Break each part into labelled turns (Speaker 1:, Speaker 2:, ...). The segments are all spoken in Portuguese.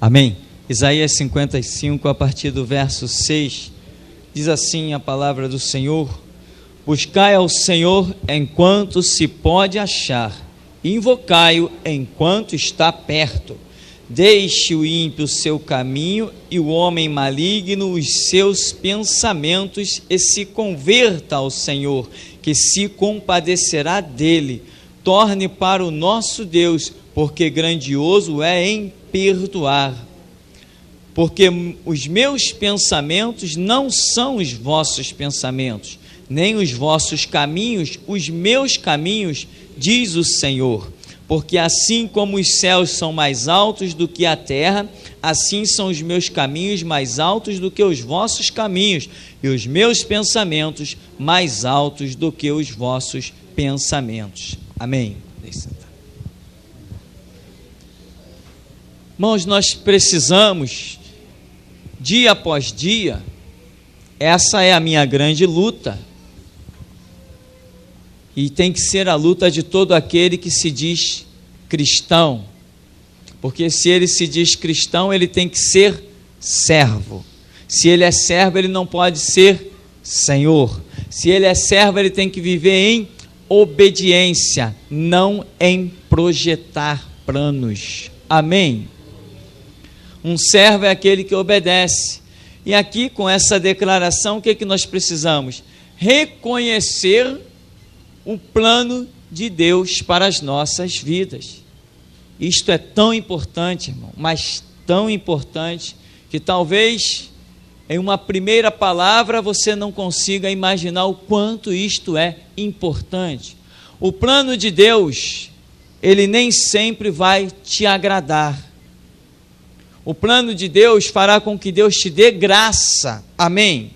Speaker 1: Amém? Isaías 55, a partir do verso 6, diz assim a palavra do Senhor: buscai ao Senhor enquanto se pode achar, invocai-o enquanto está perto. Deixe o ímpio o seu caminho e o homem maligno os seus pensamentos, e se converta ao Senhor, que se compadecerá dele. Torne para o nosso Deus, porque grandioso é em perdoar. Porque os meus pensamentos não são os vossos pensamentos, nem os vossos caminhos, os meus caminhos, diz o Senhor. Porque assim como os céus são mais altos do que a terra, assim são os meus caminhos mais altos do que os vossos caminhos, e os meus pensamentos mais altos do que os vossos pensamentos. Amém. Irmãos, nós precisamos, dia após dia, essa é a minha grande luta, e tem que ser a luta de todo aquele que se diz cristão, porque se ele se diz cristão, ele tem que ser servo. Se ele é servo, ele não pode ser senhor. Se ele é servo, ele tem que viver em obediência, não em projetar planos. Amém? Um servo é aquele que obedece. E aqui, com essa declaração, o que é que nós precisamos? Reconhecer o plano de Deus para as nossas vidas. Isto é tão importante, irmão, mas tão importante, que talvez em uma primeira palavra você não consiga imaginar o quanto isto é importante. O plano de Deus, ele nem sempre vai te agradar. O plano de Deus fará com que Deus te dê graça. Amém?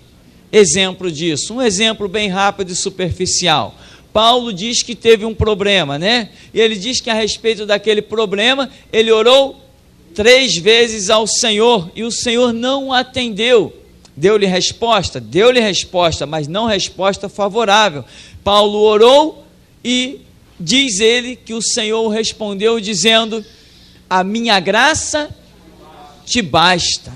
Speaker 1: Exemplo disso, um exemplo bem rápido e superficial. Paulo diz que teve um problema, né? E ele diz que a respeito daquele problema, ele orou 3 vezes ao Senhor, e o Senhor não o atendeu. Deu-lhe resposta, mas não resposta favorável. Paulo orou e diz ele que o Senhor respondeu dizendo: a minha graça te basta.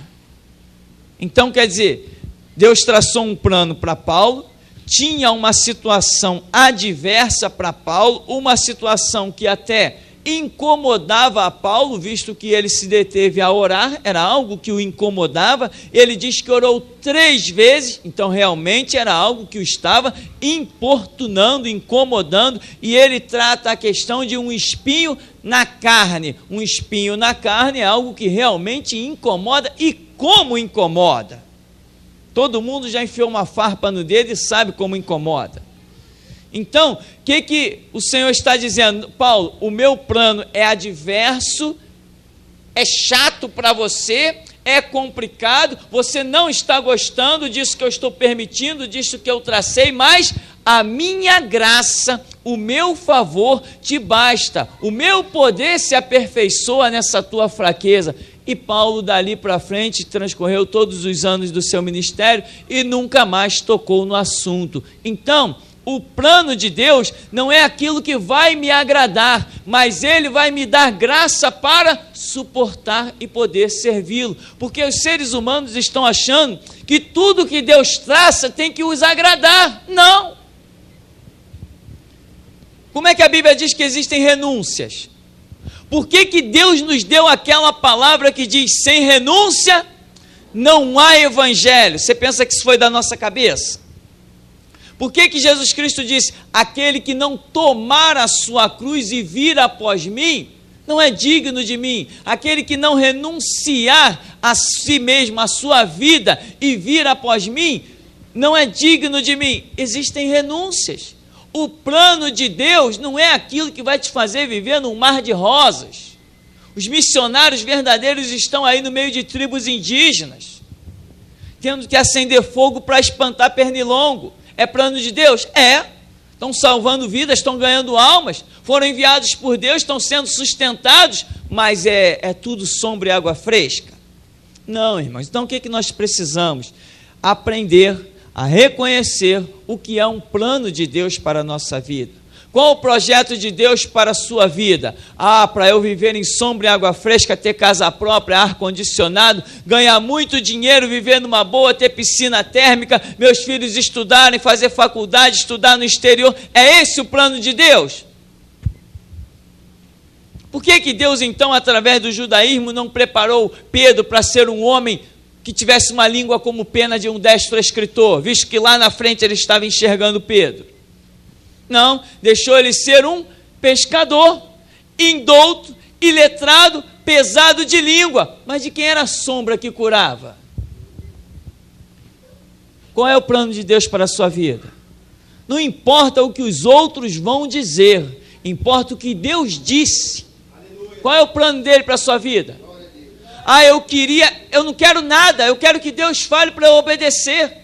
Speaker 1: Então, quer dizer, Deus traçou um plano para Paulo, tinha uma situação adversa para Paulo, uma situação que até incomodava a Paulo, visto que ele se deteve a orar, era algo que o incomodava. Ele diz que orou 3 vezes, então realmente era algo que o estava importunando, incomodando, e ele trata a questão de um espinho na carne. Um espinho na carne é algo que realmente incomoda, e como incomoda? Todo mundo já enfiou uma farpa no dedo e sabe como incomoda. Então, o que o Senhor está dizendo? Paulo, o meu plano é adverso, é chato para você, é complicado, você não está gostando disso que eu estou permitindo, disso que eu tracei, mas a minha graça, o meu favor te basta, o meu poder se aperfeiçoa nessa tua fraqueza. E Paulo, dali para frente, transcorreu todos os anos do seu ministério e nunca mais tocou no assunto. Então, o plano de Deus não é aquilo que vai me agradar, mas Ele vai me dar graça para suportar e poder servi-lo, porque os seres humanos estão achando que tudo que Deus traça tem que os agradar. Não! Como é que a Bíblia diz que existem renúncias? Por que Deus nos deu aquela palavra que diz: sem renúncia não há evangelho? Você pensa que isso foi da nossa cabeça? Por que Jesus Cristo disse: aquele que não tomar a sua cruz e vir após mim, não é digno de mim? Aquele que não renunciar a si mesmo, a sua vida, e vir após mim, não é digno de mim. Existem renúncias. O plano de Deus não é aquilo que vai te fazer viver num mar de rosas. Os missionários verdadeiros estão aí no meio de tribos indígenas, tendo que acender fogo para espantar pernilongo. É plano de Deus? É. Estão salvando vidas, estão ganhando almas, foram enviados por Deus, estão sendo sustentados, mas é tudo sombra e água fresca? Não, irmãos. Então o que nós precisamos? Aprender a reconhecer o que é um plano de Deus para a nossa vida. Qual o projeto de Deus para a sua vida? Para eu viver em sombra e água fresca, ter casa própria, ar-condicionado, ganhar muito dinheiro, viver numa boa, ter piscina térmica, meus filhos estudarem, fazer faculdade, estudar no exterior. É esse o plano de Deus? Por que Deus, então, através do judaísmo, não preparou Pedro para ser um homem que tivesse uma língua como pena de um destro escritor, visto que lá na frente ele estava enxergando Pedro? Não, deixou ele ser um pescador, indouto, iletrado, pesado de língua. Mas de quem era a sombra que curava? Qual é o plano de Deus para a sua vida? Não importa o que os outros vão dizer, importa o que Deus disse. Qual é o plano dele para a sua vida? Eu não quero nada, eu quero que Deus fale para eu obedecer.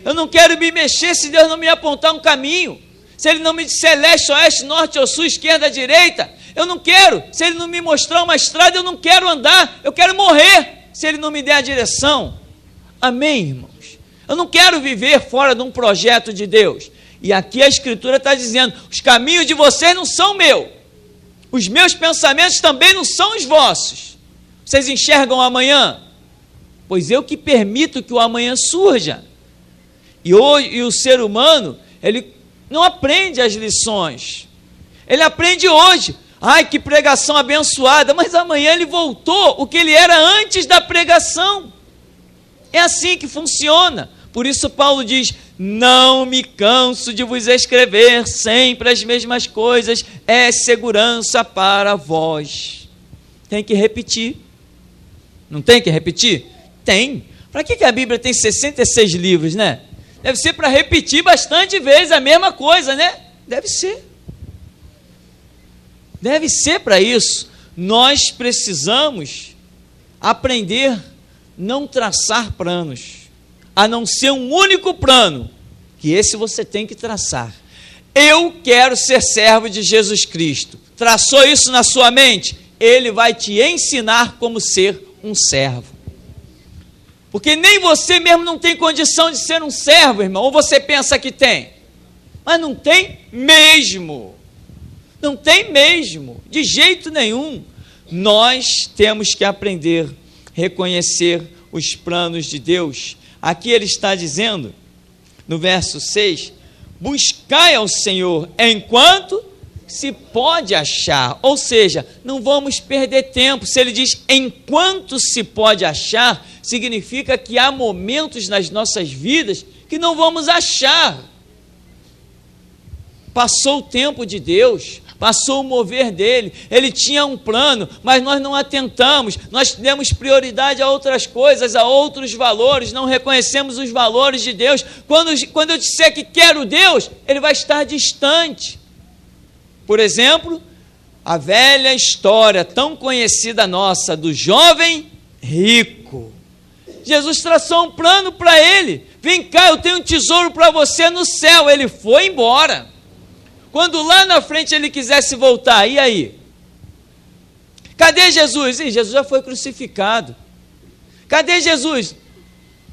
Speaker 1: Eu não quero me mexer se Deus não me apontar um caminho. Se Ele não me disser leste, oeste, norte ou sul, esquerda, direita, eu não quero. Se Ele não me mostrar uma estrada, eu não quero andar, eu quero morrer, se Ele não me der a direção. Amém, irmãos? Eu não quero viver fora de um projeto de Deus. E aqui a Escritura está dizendo, os caminhos de vocês não são meus. Os meus pensamentos também não são os vossos. Vocês enxergam o amanhã? Pois eu que permito que o amanhã surja. E o ser humano, ele não aprende as lições. Ele aprende hoje. Ai, que pregação abençoada. Mas amanhã ele voltou o que ele era antes da pregação. É assim que funciona. Por isso Paulo diz, não me canso de vos escrever sempre as mesmas coisas, é segurança para vós. Tem que repetir. Não tem que repetir? Tem. Para que a Bíblia tem 66 livros, né? Deve ser para repetir bastante vezes a mesma coisa, né? Deve ser. Deve ser para isso. Nós precisamos aprender não traçar planos, a não ser um único plano, que esse você tem que traçar. Eu quero ser servo de Jesus Cristo. Traçou isso na sua mente? Ele vai te ensinar como ser um servo. Porque nem você mesmo não tem condição de ser um servo, irmão. Ou você pensa que tem? Mas não tem mesmo. Não tem mesmo. De jeito nenhum. Nós temos que aprender a reconhecer os planos de Deus. Aqui ele está dizendo, no verso 6, buscai ao Senhor enquanto se pode achar. Ou seja, não vamos perder tempo. Se ele diz enquanto se pode achar, significa que há momentos nas nossas vidas que não vamos achar. Passou o tempo de Deus, passou o mover dele, ele tinha um plano, mas nós não atentamos, nós demos prioridade a outras coisas, a outros valores, não reconhecemos os valores de Deus. Quando eu disser que quero Deus, ele vai estar distante. Por exemplo, a velha história tão conhecida nossa do jovem rico. Jesus traçou um plano para ele. Vem cá, eu tenho um tesouro para você no céu. Ele foi embora. Quando lá na frente ele quisesse voltar, e aí? Cadê Jesus? Jesus já foi crucificado. Cadê Jesus?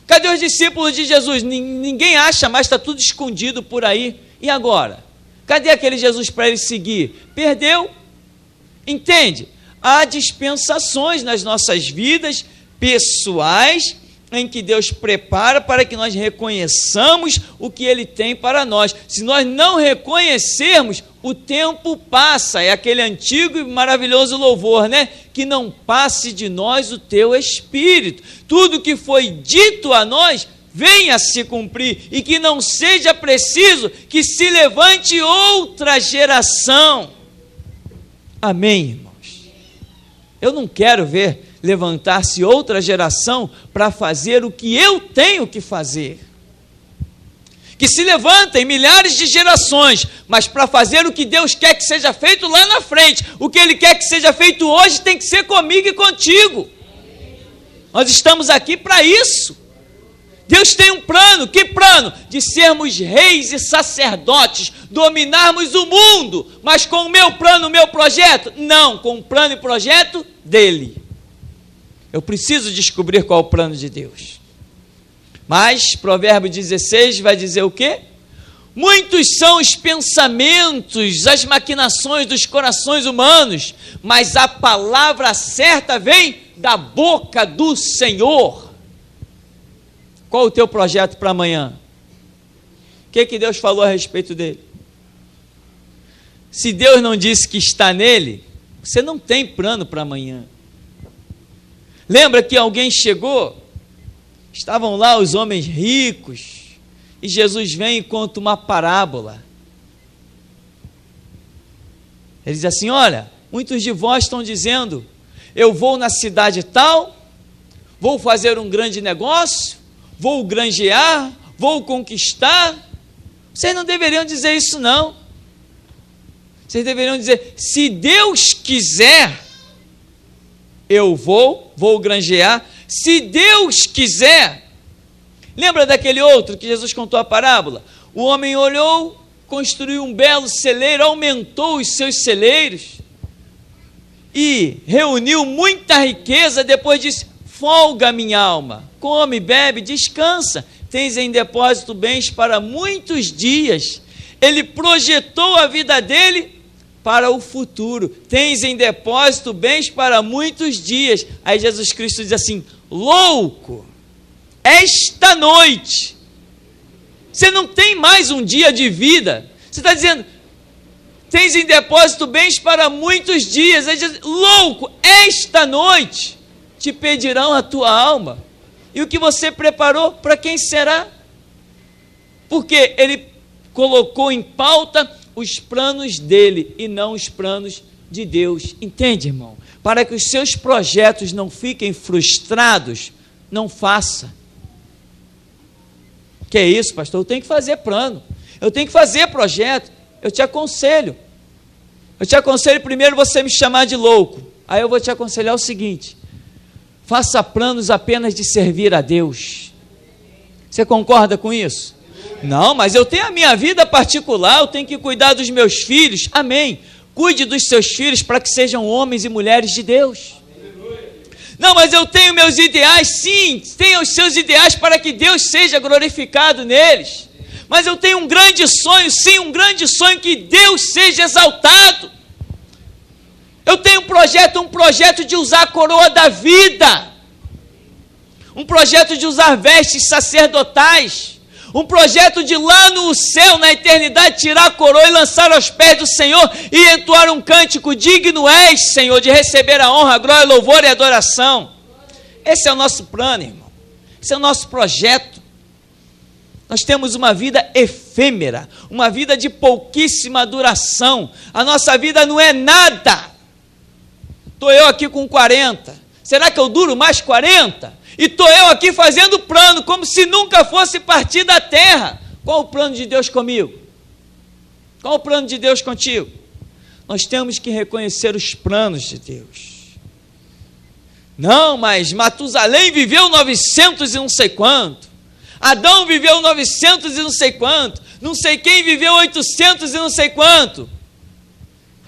Speaker 1: Cadê os discípulos de Jesus? Ninguém acha, mas está tudo escondido por aí. E agora? Cadê aquele Jesus para ele seguir? Perdeu. Entende? Há dispensações nas nossas vidas pessoais em que Deus prepara para que nós reconheçamos o que Ele tem para nós. Se nós não reconhecermos, o tempo passa. É aquele antigo e maravilhoso louvor, né? Que não passe de nós o Teu Espírito. Tudo que foi dito a nós venha se cumprir, e que não seja preciso que se levante outra geração. Amém, irmãos? Eu não quero ver levantar-se outra geração para fazer o que eu tenho que fazer. Que se levantem milhares de gerações, mas para fazer o que Deus quer que seja feito lá na frente. O que Ele quer que seja feito hoje tem que ser comigo e contigo. Nós estamos aqui para isso. Deus tem um plano. Que plano? De sermos reis e sacerdotes, dominarmos o mundo, mas com o meu plano, o meu projeto? Não, com o plano e projeto dele. Eu preciso descobrir qual é o plano de Deus. Mas Provérbio 16 vai dizer o quê? Muitos são os pensamentos, as maquinações dos corações humanos, mas a palavra certa vem da boca do Senhor. Qual o teu projeto para amanhã? O que Deus falou a respeito dele? Se Deus não disse que está nele, você não tem plano para amanhã. Lembra que alguém chegou? Estavam lá os homens ricos, e Jesus vem e conta uma parábola. Ele diz assim: olha, muitos de vós estão dizendo, eu vou na cidade tal, vou fazer um grande negócio, vou granjear, vou conquistar. Vocês não deveriam dizer isso não. Vocês deveriam dizer, se Deus quiser, eu vou granjear, se Deus quiser. Lembra daquele outro que Jesus contou a parábola? O homem olhou, construiu um belo celeiro, aumentou os seus celeiros e reuniu muita riqueza. Depois disse: folga, minha alma, come, bebe, descansa, tens em depósito bens para muitos dias. Ele projetou a vida dele para o futuro. Tens em depósito bens para muitos dias. Aí Jesus Cristo diz assim: louco, esta noite você não tem mais um dia de vida. Você está dizendo, tens em depósito bens para muitos dias. Aí diz: louco, esta noite te pedirão a tua alma. E o que você preparou, para quem será? Porque ele colocou em pauta os planos dele e não os planos de Deus. Entende, irmão? Para que os seus projetos não fiquem frustrados, não faça. Que é isso, pastor? Eu tenho que fazer plano, eu tenho que fazer projeto. Eu te aconselho primeiro você me chamar de louco. Aí eu vou te aconselhar o seguinte: faça planos apenas de servir a Deus. Você concorda com isso? Não, mas eu tenho a minha vida particular, eu tenho que cuidar dos meus filhos. Amém. Cuide dos seus filhos para que sejam homens e mulheres de Deus. Não, mas eu tenho meus ideais. Sim, tenha os seus ideais para que Deus seja glorificado neles. Mas eu tenho um grande sonho, sim, um grande sonho, que Deus seja exaltado. Eu tenho um projeto de usar a coroa da vida, um projeto de usar vestes sacerdotais, um projeto de lá no céu, na eternidade, tirar a coroa e lançar aos pés do Senhor e entoar um cântico: digno és, Senhor, de receber a honra, a glória, louvor e adoração. Esse é o nosso plano, irmão. Esse é o nosso projeto. Nós temos uma vida efêmera, uma vida de pouquíssima duração. A nossa vida não é nada. Estou eu aqui com 40. Será que eu duro mais 40? E estou eu aqui fazendo plano, como se nunca fosse partir da terra. Qual o plano de Deus comigo? Qual o plano de Deus contigo? Nós temos que reconhecer os planos de Deus. Não, mas Matusalém viveu 900 e não sei quanto. Adão viveu 900 e não sei quanto. Não sei quem viveu 800 e não sei quanto.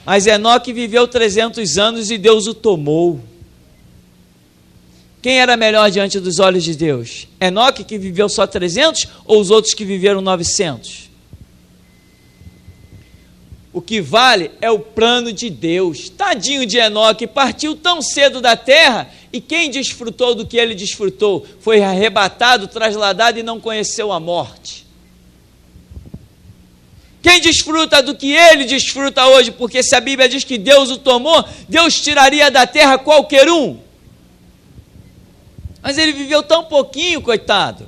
Speaker 1: Mas Enoque viveu 300 anos e Deus o tomou. Quem era melhor diante dos olhos de Deus? Enoque, que viveu só 300, ou os outros que viveram 900? O que vale é o plano de Deus. Tadinho de Enoque, partiu tão cedo da terra, e quem desfrutou do que ele desfrutou? Foi arrebatado, trasladado e não conheceu a morte. Quem desfruta do que ele desfruta hoje? Porque se a Bíblia diz que Deus o tomou, Deus tiraria da terra qualquer um. Mas ele viveu tão pouquinho, coitado.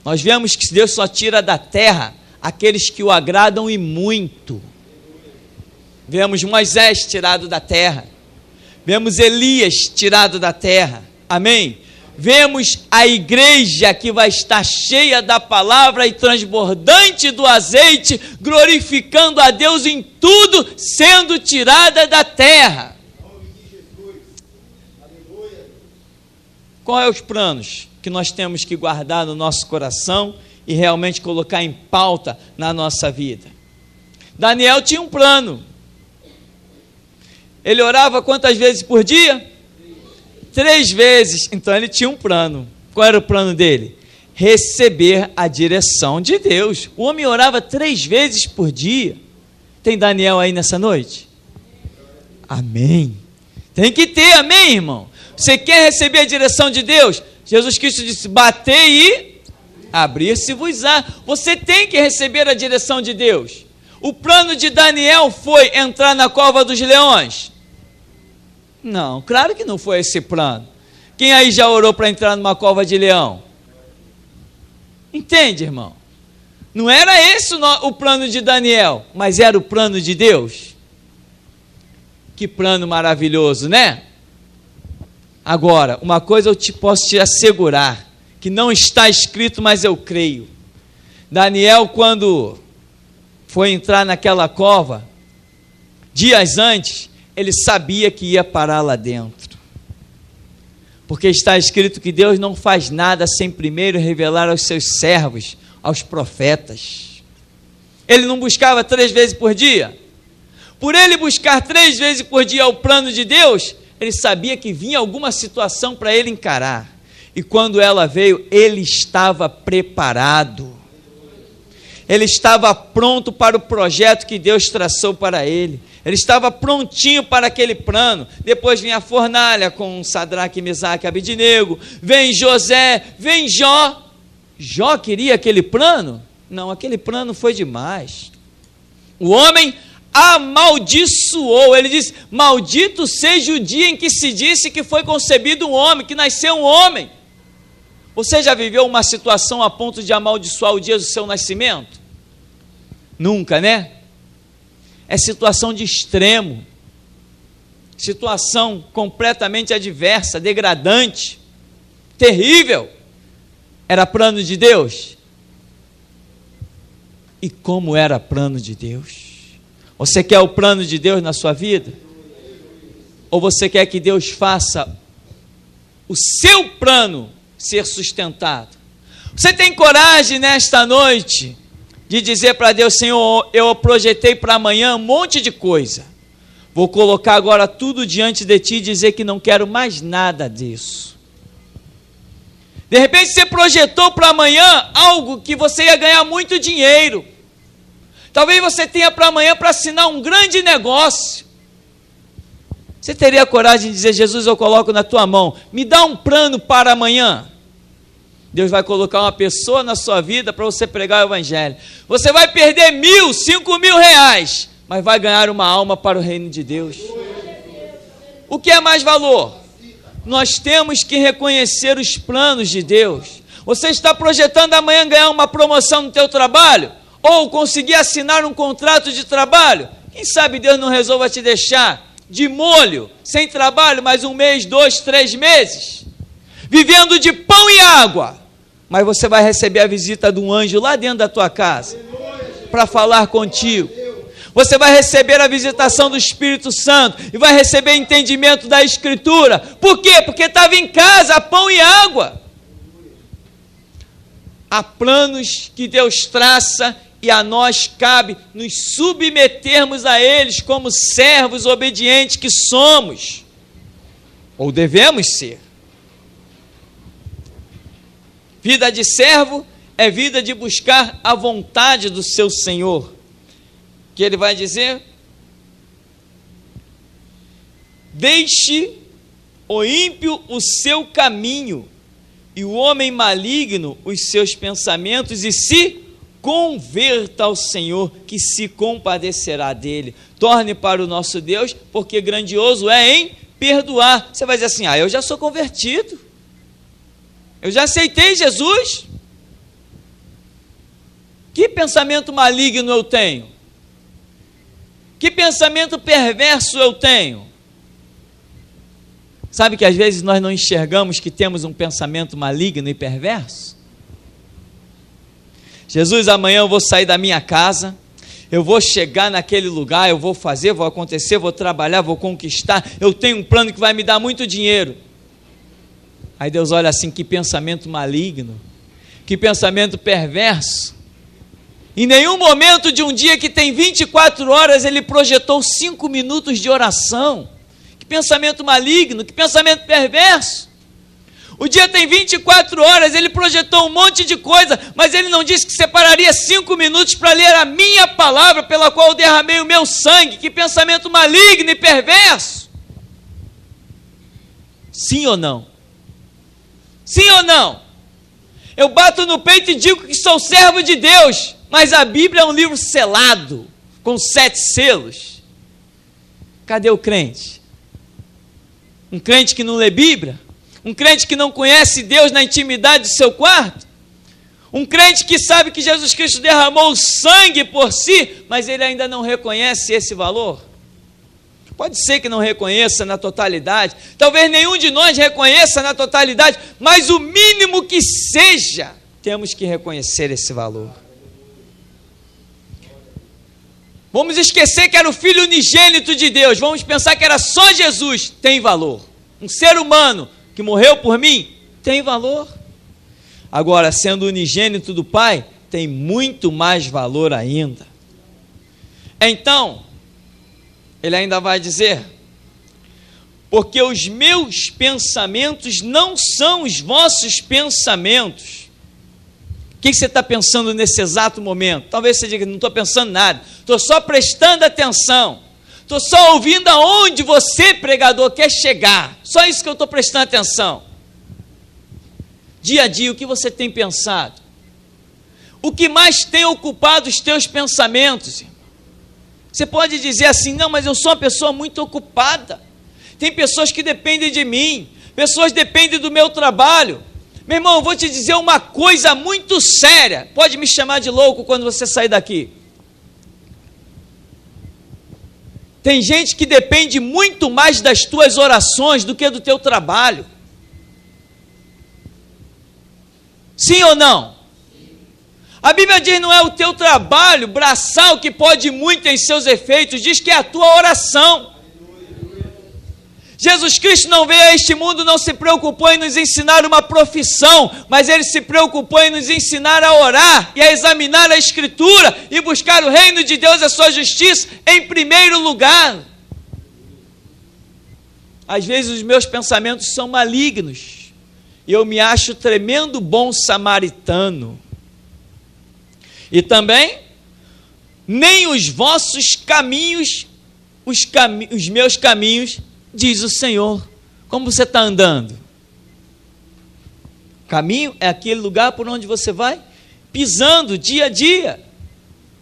Speaker 1: Nós vemos que Deus só tira da terra aqueles que o agradam e muito. Vemos Moisés tirado da terra. Vemos Elias tirado da terra. Amém? Vemos a igreja que vai estar cheia da palavra e transbordante do azeite, glorificando a Deus em tudo, sendo tirada da terra. Qual é os planos que nós temos que guardar no nosso coração e realmente colocar em pauta na nossa vida? Daniel tinha um plano. Ele orava quantas vezes por dia? 3 vezes. Então ele tinha um plano. Qual era o plano dele? receber a direção de Deus. O homem orava 3 vezes por dia. Tem Daniel aí nessa noite? Amém. Tem que ter, amém, irmão? Você quer receber a direção de Deus? Jesus Cristo disse, bater e abrir-se-vos-á. Você tem que receber a direção de Deus. O plano de Daniel foi entrar na cova dos leões? Não, claro que não foi esse plano. Quem aí já orou para entrar numa cova de leão? Entende, irmão? Não era esse o plano de Daniel, mas era o plano de Deus. Que plano maravilhoso, né? Agora, uma coisa eu posso te assegurar, que não está escrito, mas eu creio. Daniel, quando foi entrar naquela cova, dias antes, ele sabia que ia parar lá dentro. Porque está escrito que Deus não faz nada sem primeiro revelar aos seus servos, aos profetas. Ele não buscava 3 vezes por dia? Por ele buscar 3 vezes por dia o plano de Deus, ele sabia que vinha alguma situação para ele encarar. E quando ela veio, ele estava preparado. Ele estava pronto para o projeto que Deus traçou para ele. Ele estava prontinho para aquele plano. Depois vem a fornalha com Sadraque, Mesaque e Abednego. Vem José, vem Jó. Jó queria aquele plano? Não, aquele plano foi demais. O homem amaldiçoou. Ele disse, maldito seja o dia em que se disse que foi concebido um homem, que nasceu um homem. Você já viveu uma situação a ponto de amaldiçoar o dia do seu nascimento? Nunca, né? É situação de extremo, situação completamente adversa, degradante, terrível. Era plano de Deus? E como era plano de Deus? Você quer o plano de Deus na sua vida? Ou você quer que Deus faça o seu plano ser sustentado? Você tem coragem nesta noite de dizer para Deus, Senhor, eu projetei para amanhã um monte de coisa, vou colocar agora tudo diante de Ti e dizer que não quero mais nada disso. De repente você projetou para amanhã algo que você ia ganhar muito dinheiro, talvez você tenha para amanhã para assinar um grande negócio. Você teria coragem de dizer, Jesus, eu coloco na Tua mão, me dá um plano para amanhã? Deus vai colocar uma pessoa na sua vida para você pregar o Evangelho. Você vai perder 1.000, 5.000 reais, mas vai ganhar uma alma para o reino de Deus. O que é mais valor? Nós temos que reconhecer os planos de Deus. Você está projetando amanhã ganhar uma promoção no teu trabalho? Ou conseguir assinar um contrato de trabalho? Quem sabe Deus não resolva te deixar de molho, sem trabalho, mais 1 mês, 2, 3 meses, vivendo de pão e água, mas você vai receber a visita de um anjo lá dentro da tua casa, para falar contigo. Você vai receber a visitação do Espírito Santo, e vai receber entendimento da Escritura. Por quê? Porque estava em casa, pão e água. Há planos que Deus traça, e a nós cabe nos submetermos a eles como servos obedientes que somos, ou devemos ser. Vida de servo é vida de buscar a vontade do seu Senhor. Que ele vai dizer, deixe o ímpio o seu caminho, e o homem maligno os seus pensamentos, e se converta ao Senhor, que se compadecerá dele. Torne para o nosso Deus, porque grandioso é em perdoar. Você vai dizer assim, eu já sou convertido, eu já aceitei Jesus. Que pensamento maligno eu tenho? Que pensamento perverso eu tenho? Sabe que às vezes nós não enxergamos que temos um pensamento maligno e perverso? Jesus, amanhã eu vou sair da minha casa, eu vou chegar naquele lugar, eu vou fazer, vou acontecer, vou trabalhar, vou conquistar, eu tenho um plano que vai me dar muito dinheiro. Aí Deus olha assim, que pensamento maligno, que pensamento perverso. Em nenhum momento de um dia que tem 24 horas, ele projetou 5 minutos de oração. Que pensamento maligno, que pensamento perverso. O dia tem 24 horas, ele projetou um monte de coisa, mas ele não disse que separaria 5 minutos para ler a minha palavra, pela qual eu derramei o meu sangue. Que pensamento maligno e perverso! Sim ou não? Sim ou não? Eu bato no peito e digo que sou servo de Deus, mas a Bíblia é um livro selado, com 7 selos. Cadê o crente? Um crente que não lê Bíblia? Um crente que não conhece Deus na intimidade do seu quarto? Um crente que sabe que Jesus Cristo derramou o sangue por si, mas ele ainda não reconhece esse valor? Pode ser que não reconheça na totalidade, talvez nenhum de nós reconheça na totalidade, mas o mínimo que seja, temos que reconhecer esse valor. Vamos esquecer que era o Filho unigênito de Deus, vamos pensar que era só Jesus. Tem valor. Um ser humano que morreu por mim, tem valor. Agora, sendo unigênito do Pai, tem muito mais valor ainda. Então, ele ainda vai dizer: porque os meus pensamentos não são os vossos pensamentos. O que você está pensando nesse exato momento? Talvez você diga: não estou pensando nada, estou só prestando atenção, estou só ouvindo aonde você, pregador, quer chegar, só isso que eu estou prestando atenção. Dia a dia, o que você tem pensado? O que mais tem ocupado os teus pensamentos? Você pode dizer assim: não, mas eu sou uma pessoa muito ocupada, tem pessoas que dependem de mim, pessoas dependem do meu trabalho. Meu irmão, eu vou te dizer uma coisa muito séria, pode me chamar de louco quando você sair daqui. Tem gente que depende muito mais das tuas orações do que do teu trabalho. Sim ou não? A Bíblia diz: não é o teu trabalho braçal que pode muito em seus efeitos, diz que é a tua oração. Jesus Cristo não veio a este mundo, não se preocupou em nos ensinar uma profissão, mas ele se preocupou em nos ensinar a orar e a examinar a Escritura e buscar o reino de Deus e a sua justiça em primeiro lugar. Às vezes os meus pensamentos são malignos e eu me acho tremendo bom samaritano. E também, nem os vossos caminhos, os meus caminhos, diz o Senhor. Como você está andando? Caminho é aquele lugar por onde você vai pisando dia a dia.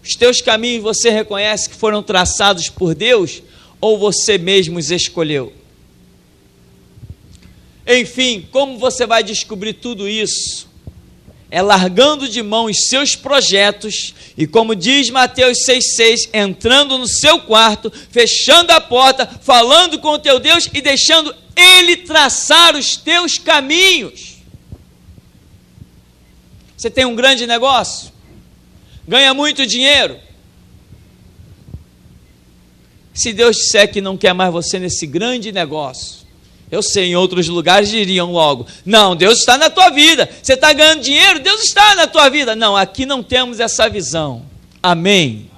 Speaker 1: Os teus caminhos você reconhece que foram traçados por Deus ou você mesmo os escolheu? Enfim, como você vai descobrir tudo isso? É largando de mão os seus projetos e, como diz Mateus 6,6, entrando no seu quarto, fechando a porta, falando com o teu Deus e deixando Ele traçar os teus caminhos. Você tem um grande negócio? Ganha muito dinheiro? Se Deus disser que não quer mais você nesse grande negócio, eu sei, em outros lugares diriam logo: não, Deus está na tua vida, você está ganhando dinheiro, Deus está na tua vida. Não, aqui não temos essa visão. Amém?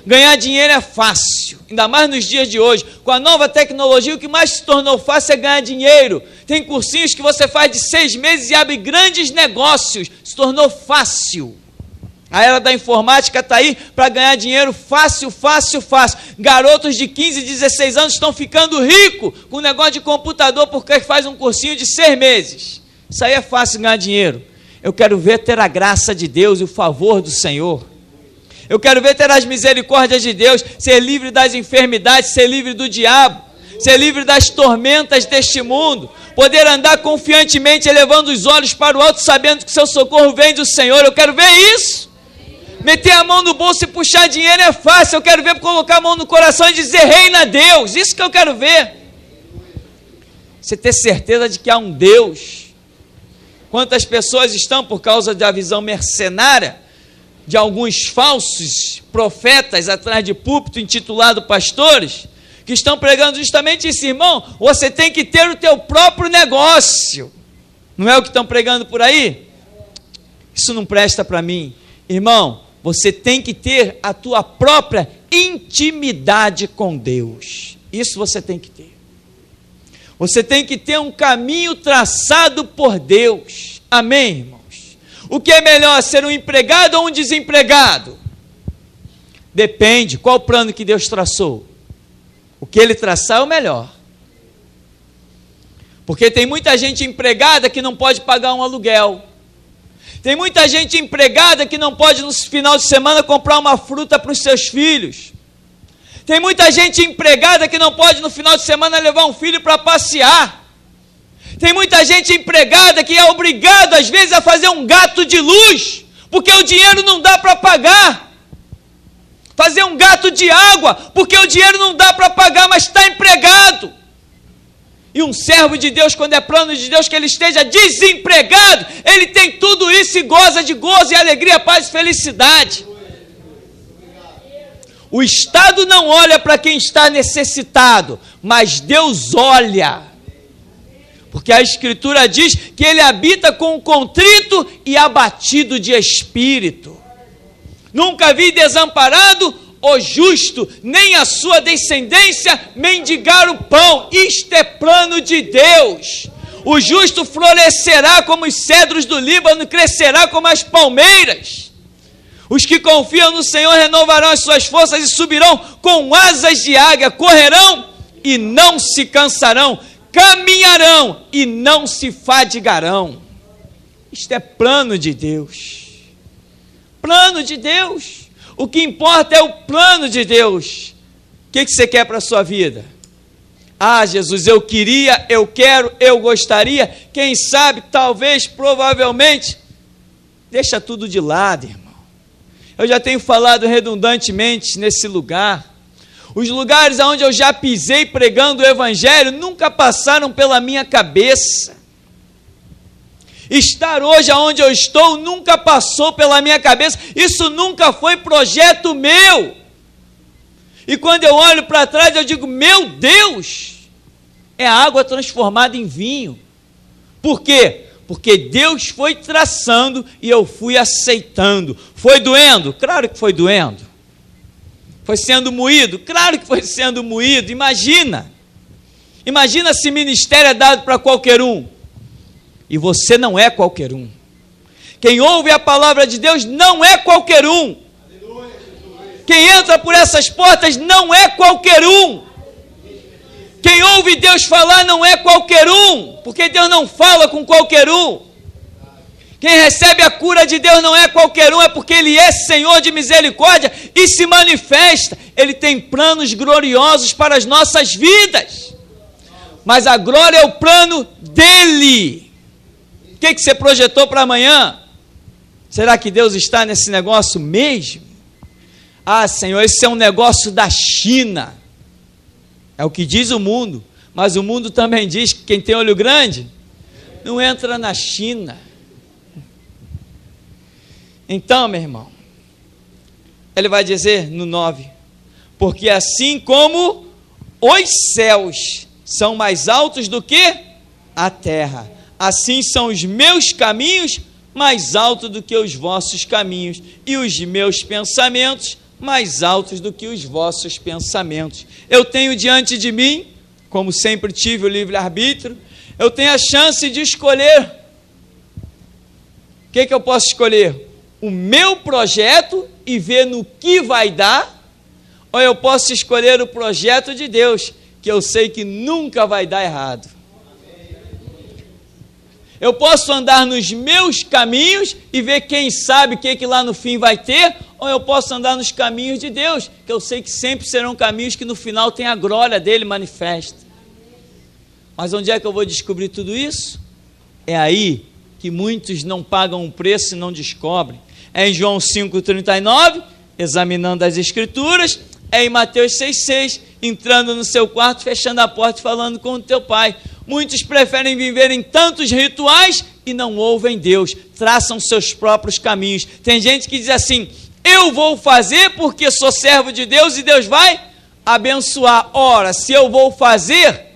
Speaker 1: Ganhar dinheiro é fácil, ainda mais nos dias de hoje, com a nova tecnologia, o que mais se tornou fácil é ganhar dinheiro. Tem cursinhos que você faz de 6 meses e abre grandes negócios, se tornou fácil. A era da informática está aí para ganhar dinheiro fácil, fácil, fácil. Garotos de 15, 16 anos estão ficando ricos com negócio de computador porque faz um cursinho de 6 meses. Isso aí é fácil ganhar dinheiro. Eu quero ver ter a graça de Deus e o favor do Senhor. Eu quero ver ter as misericórdias de Deus, ser livre das enfermidades, ser livre do diabo, ser livre das tormentas deste mundo, poder andar confiantemente, elevando os olhos para o alto, sabendo que seu socorro vem do Senhor. Eu quero ver isso. Meter a mão no bolso e puxar dinheiro é fácil. Eu quero ver colocar a mão no coração e dizer: reina Deus. Isso que eu quero ver. Você ter certeza de que há um Deus. Quantas pessoas estão, por causa da visão mercenária de alguns falsos profetas atrás de púlpito intitulado pastores, que estão pregando justamente isso: irmão, você tem que ter o teu próprio negócio. Não é o que estão pregando por aí? Isso não presta para mim. Irmão, você tem que ter a tua própria intimidade com Deus. Isso você tem que ter. Você tem que ter um caminho traçado por Deus. Amém, irmãos? O que é melhor, ser um empregado ou um desempregado? Depende, qual o plano que Deus traçou? O que Ele traçar é o melhor. Porque tem muita gente empregada que não pode pagar um aluguel. Tem muita gente empregada que não pode no final de semana comprar uma fruta para os seus filhos. Tem muita gente empregada que não pode no final de semana levar um filho para passear. Tem muita gente empregada que é obrigado às vezes a fazer um gato de luz, porque o dinheiro não dá para pagar. Fazer um gato de água, porque o dinheiro não dá para pagar, mas está empregado. E um servo de Deus, quando é plano de Deus que ele esteja desempregado, ele tem tudo isso e goza de gozo e alegria, paz e felicidade. O Estado não olha para quem está necessitado, mas Deus olha. Porque a Escritura diz que Ele habita com o contrito e abatido de espírito. Nunca vi desamparado o justo, nem a sua descendência mendigar o pão. Isto é plano de Deus. O justo florescerá como os cedros do Líbano, crescerá como as palmeiras. Os que confiam no Senhor renovarão as suas forças e subirão com asas de águia, correrão e não se cansarão, caminharão e não se fadigarão. Isto é plano de Deus. Plano de Deus. O que importa é o plano de Deus. O que você quer para a sua vida? Ah, Jesus, eu queria, eu quero, eu gostaria, quem sabe, talvez, provavelmente. Deixa tudo de lado, irmão. Eu já tenho falado redundantemente nesse lugar. Os lugares onde eu já pisei pregando o Evangelho nunca passaram pela minha cabeça. Estar hoje onde eu estou nunca passou pela minha cabeça. Isso nunca foi projeto meu. E quando eu olho para trás eu digo, meu Deus, é a água transformada em vinho. Por quê? Porque Deus foi traçando e eu fui aceitando. Foi doendo? Claro que foi doendo. Foi sendo moído? Claro que foi sendo moído. Imagina se ministério é dado para qualquer um. E você não é qualquer um. Quem ouve a palavra de Deus não é qualquer um. Quem entra por essas portas não é qualquer um. Quem ouve Deus falar não é qualquer um, porque Deus não fala com qualquer um. Quem recebe a cura de Deus não é qualquer um, é porque Ele é Senhor de misericórdia e se manifesta. Ele tem planos gloriosos para as nossas vidas, mas a glória é o plano dEle. O que você projetou para amanhã? Será que Deus está nesse negócio mesmo? Ah, Senhor, esse é um negócio da China. É o que diz o mundo, mas o mundo também diz que quem tem olho grande não entra na China. Então, meu irmão, ele vai dizer no 9, porque assim como os céus são mais altos do que a terra, assim são os meus caminhos mais altos do que os vossos caminhos, e os meus pensamentos mais altos do que os vossos pensamentos. Eu tenho diante de mim, como sempre tive o livre-arbítrio, eu tenho a chance de escolher. O que eu posso escolher? O meu projeto e ver no que vai dar, ou eu posso escolher o projeto de Deus, que eu sei que nunca vai dar errado. Eu posso andar nos meus caminhos e ver quem sabe o que lá no fim vai ter, ou eu posso andar nos caminhos de Deus, que eu sei que sempre serão caminhos que no final tem a glória dele manifesta. Mas onde é que eu vou descobrir tudo isso? É aí que muitos não pagam um preço e não descobrem. É em João 5,39, examinando as Escrituras, é em Mateus 6,6, entrando no seu quarto, fechando a porta e falando com o teu pai. Muitos preferem viver em tantos rituais e não ouvem Deus, traçam seus próprios caminhos. Tem gente que diz assim, eu vou fazer porque sou servo de Deus e Deus vai abençoar. Ora, se eu vou fazer,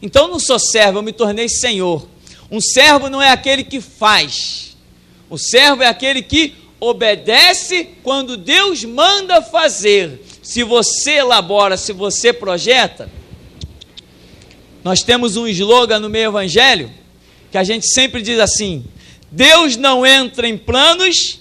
Speaker 1: então não sou servo, eu me tornei senhor. Um servo não é aquele que faz, o servo é aquele que obedece quando Deus manda fazer. Se você elabora, se você projeta, Nós temos um slogan no meio evangelho, que a gente sempre diz assim: Deus não entra em planos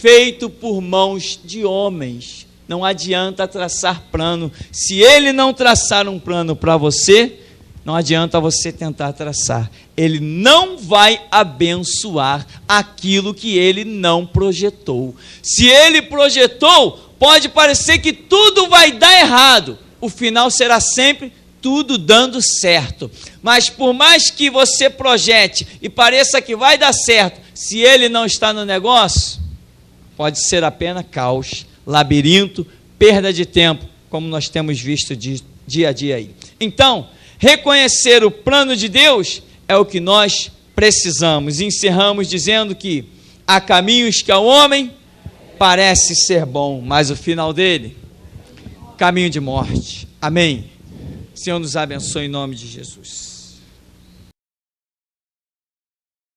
Speaker 1: feitos por mãos de homens. Não adianta traçar plano. Se Ele não traçar um plano para você, não adianta você tentar traçar. Ele não vai abençoar aquilo que Ele não projetou. Se Ele projetou, pode parecer que tudo vai dar errado. O final será sempre tudo dando certo. Mas por mais que você projete e pareça que vai dar certo, se Ele não está no negócio, pode ser apenas caos, labirinto, perda de tempo, como nós temos visto dia a dia aí. Então, reconhecer o plano de Deus é o que nós precisamos. Encerramos dizendo que há caminhos que ao homem parece ser bom, mas o final dele, caminho de morte. Amém. Senhor nos abençoe em nome de Jesus.